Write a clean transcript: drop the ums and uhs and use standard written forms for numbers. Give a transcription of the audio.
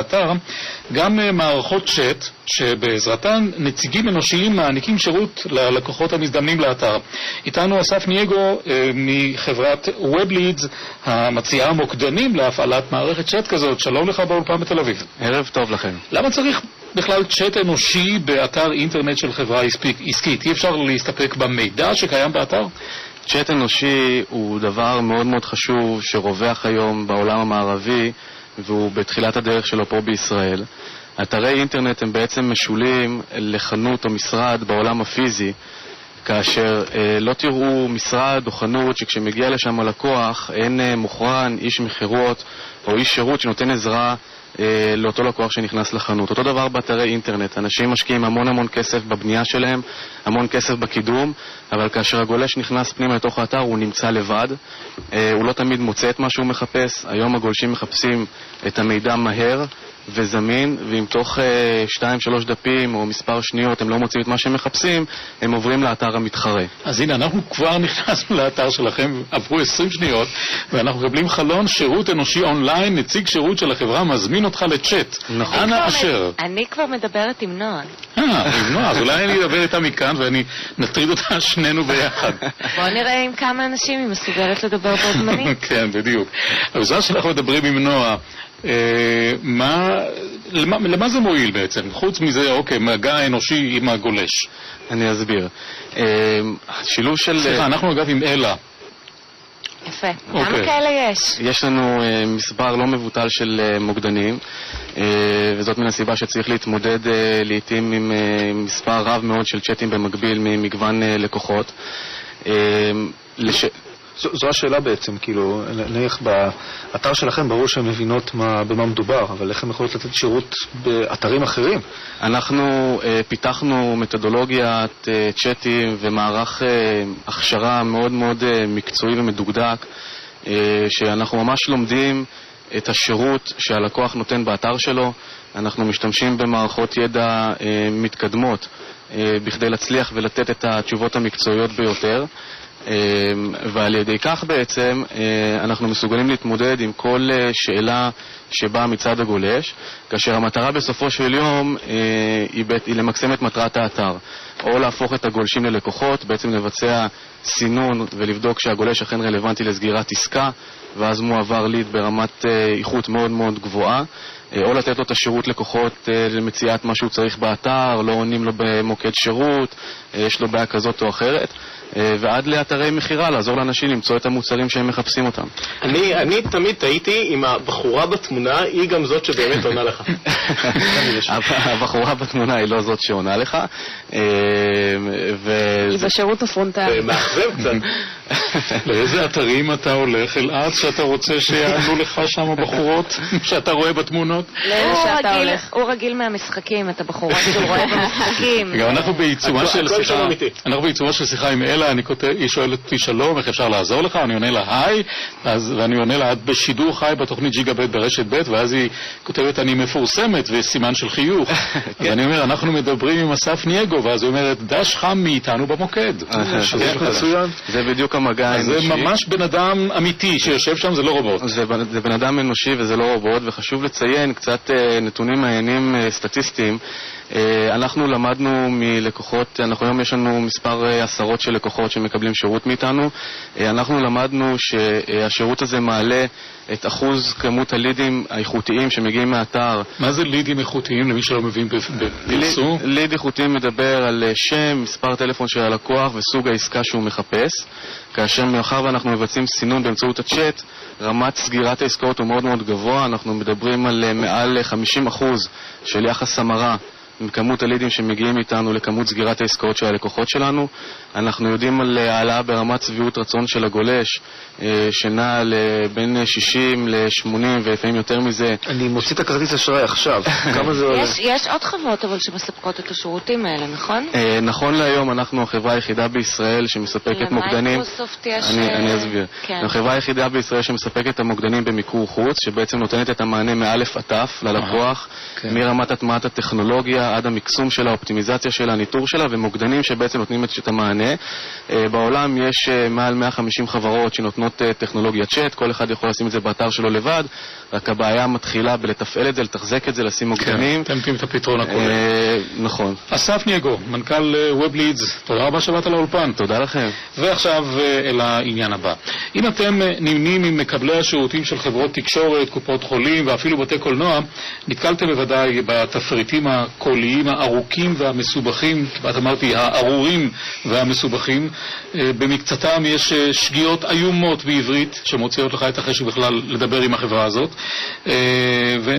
אתר, גם מערכות צ'אט שבעזרתן נציגים אנושיים מעניקים שירות ללקוחות המזדמנים לאתר. איתנו אסף נייגו מחברת WebLeads המציעה מוקדנים להפעלת מערכת צ'אט כזאת. שלום לך באולפן בתל אביב. ערב טוב לכם. למה צריך בכלל צ'אט אנושי באתר אינטרנט של חברה עסקית? אי אפשר להסתפק במידע שקיים באתר? צ'אט אנושי הוא דבר מאוד מאוד חשוב שרווח היום בעולם המערבי, והוא בתחילת הדרך שלו פה בישראל. אתרי אינטרנט הם בעצם משולים לחנות או משרד בעולם הפיזי, כאשר לא תראו משרד או חנות שכשמגיע לשם הלקוח אין מוכרן, איש מחירות או איש שירות שנותן עזרה לאותו לקוח שנכנס לחנות. אותו דבר באתרי אינטרנט, אנשים משקיעים המון כסף בבנייה שלהם, המון כסף בקידום, אבל כאשר הגולש נכנס פנימה לתוך האתר הוא נמצא לבד, הוא לא תמיד מוצא את מה שהוא מחפש. היום הגולשים מחפשים את המידע מהר וזמין, ואם תוך 2-3 דפים או מספר שניות הם לא מוצאים את מה שהם מחפשים, הם עוברים לאתר המתחרה. אז הנה, אנחנו כבר נכנסנו לאתר שלכם, עברו 20 שניות, ואנחנו מקבלים חלון שירות אנושי אונליין, נציג שירות של החברה מזמין אותך לצ'אט. נכון. אנה אשר. אני כבר מדברת עם נועה. עם נועה, אז אולי אני אדבר איתה מכאן ואני נטריד אותה שנינו ביחד. בוא נראה עם כמה אנשים היא מסוגלת לדבר בו זמנית. כן, בדיוק. בזמן שאנחנו מדברים עם נועה, למה זה מועיל בעצם? חוץ מזה, אוקיי, מגע אנושי עם הגולש. אני אסביר. שילוב של... סליחה, אנחנו אגב עם אלה. יפה. כמה כאלה יש? יש לנו מספר לא מבוטל של מוקדנים, וזאת מן הסיבה שצריך להתמודד לעתים עם מספר רב מאוד של צ'אטים במקביל ממגוון לקוחות. זו השאלה בעצם, כאילו, נניח באתר שלכם ברור שהן מבינות במה מדובר, אבל איך הן יכולות לתת שירות באתרים אחרים? אנחנו פיתחנו מתודולוגיית צ'אטים ומערך הכשרה מאוד מקצועי ומדוקדק, שאנחנו ממש לומדים את השירות שהלקוח נותן באתר שלו. אנחנו משתמשים במערכות ידע מתקדמות בכדי להצליח ולתת את התשובות המקצועיות ביותר. ועל ידי כך בעצם אנחנו מסוגלים להתמודד עם כל שאלה שבאה מצד הגולש, כאשר המטרה בסופו של יום היא למקסם את מטרת האתר, או להפוך את הגולשים ללקוחות, בעצם לבצע סינון ולבדוק שהגולש אכן רלוונטי לסגירת עסקה, ואז מועבר ליד ברמת איכות מאוד גבוהה, או לתת לו את השירות לקוחות למציאת מה שהוא צריך באתר, לא עונים לו במוקד שירות, יש לו בעיה כזאת או אחרת, ועד לאתרי מחירה, לעזור לאנשים למצוא את המוצרים שהם מחפשים אותם. אני תמיד הייתי עם הבחורה בתמונה, היא גם זאת שבאמת עונה לך. הבחורה בתמונה היא לא זאת שעונה לך. היא בשירות הפרונטלי. מאכזב קצת. לאיזה אתרים אתה הולך, אלעד, שאתה רוצה שיענו לך שם הבחורות שאתה רואה בתמונות? הוא רגיל מהמשחקים, את הבחורה שהוא רואה במשחקים. גם אנחנו בעיצומה של שיחה עם אלה, היא שואלת אותי שלום, איך אפשר לעזור לך? אני עונה לה היי, ואני עונה לה את בשידור חי בתוכנית ג'יגה בית ברשת בית, ואז היא כותבת אני מפורסמת וסימן של חיוך. אז אני אומר, אנחנו מדברים עם אסף נייגו, ואז היא אומרת, דש חם מאיתנו במוקד. זה בדיוק המגע האנושי. זה ממש בן אדם אמיתי שיושב שם, זה לא רובוט. זה בן אדם אנושי וזה לא רובוט, וחשוב לציין קצת נתונים מעניינים סטטיסטיים. אנחנו למדנו מלקוחות, היום יש לנו מספר עשרות של לקוחות שמקבלים שירות מאיתנו. אנחנו למדנו שהשירות הזה מעלה את אחוז כמות הלידים האיכותיים שמגיעים מהאתר. מה זה לידים איכותיים למי שלא מבין בפרסום? ליד איכותיים מדבר על שם, מספר טלפון של הלקוח וסוג העסקה שהוא מחפש. כאשר מאחר ואנחנו מבצעים סינון באמצעות הצ'אט, רמת סגירת העסקאות הוא מאוד גבוה. אנחנו מדברים על מעל 50% של יחס המרה מכמות הלידים שמגיעים איתנו לכמות סגירת העסקאות של הלקוחות שלנו. אנחנו יודעים על העלאה ברמת סביעות רצון של הגולש, שנע בין 60 ל-80 ולפעמים יותר מזה. אני מוציא את הכרטיס אשראי עכשיו. כמה זה עולה? יש עוד חברות אבל שמספקות את השירותים האלה, נכון? נכון להיום אנחנו החברה היחידה בישראל שמספקת מוקדנים. למייקרוסופט יש... אני אסביר. החברה היחידה בישראל שמספקת את המוקדנים במיקור חוץ, שבעצם נותנת את המענה מאלף עד תף ללקוח, מרמת הטמעת הטכנולוגיה שלה, עד המקסום שלה, האופטימיזציה שלה, הניטור שלה, ומוקדנים שבעצם נותנים את המענה. בעולם יש מעל 150 חברות שנותנות טכנולוגיה צ'אט, כל אחד יכול לשים את זה באתר שלו לבד, רק הבעיה מתחילה בלתפעל את זה, לתחזק את זה, לשים מוקדנים. אתם נותנים את הפתרון הכולל. נכון. אסף ניאגו, מנכ"ל WebLeads, תודה רבה שבאת לאולפן. תודה לכם. ועכשיו אל העניין הבא. אם אתם נמנים עם מקבלי השירותים של חברות תקשורת, קופות חולים ואפילו בתי קולנוע, נתקלתם בוודאי בתפריטים הקוליים הארוכים והמסובכים, כמעט אמרתי הארורים והמסובכים. במקצתם יש שגיאות איומות בעברית שמוציאות לך את החשק בכלל לדבר עם החברה הזאת.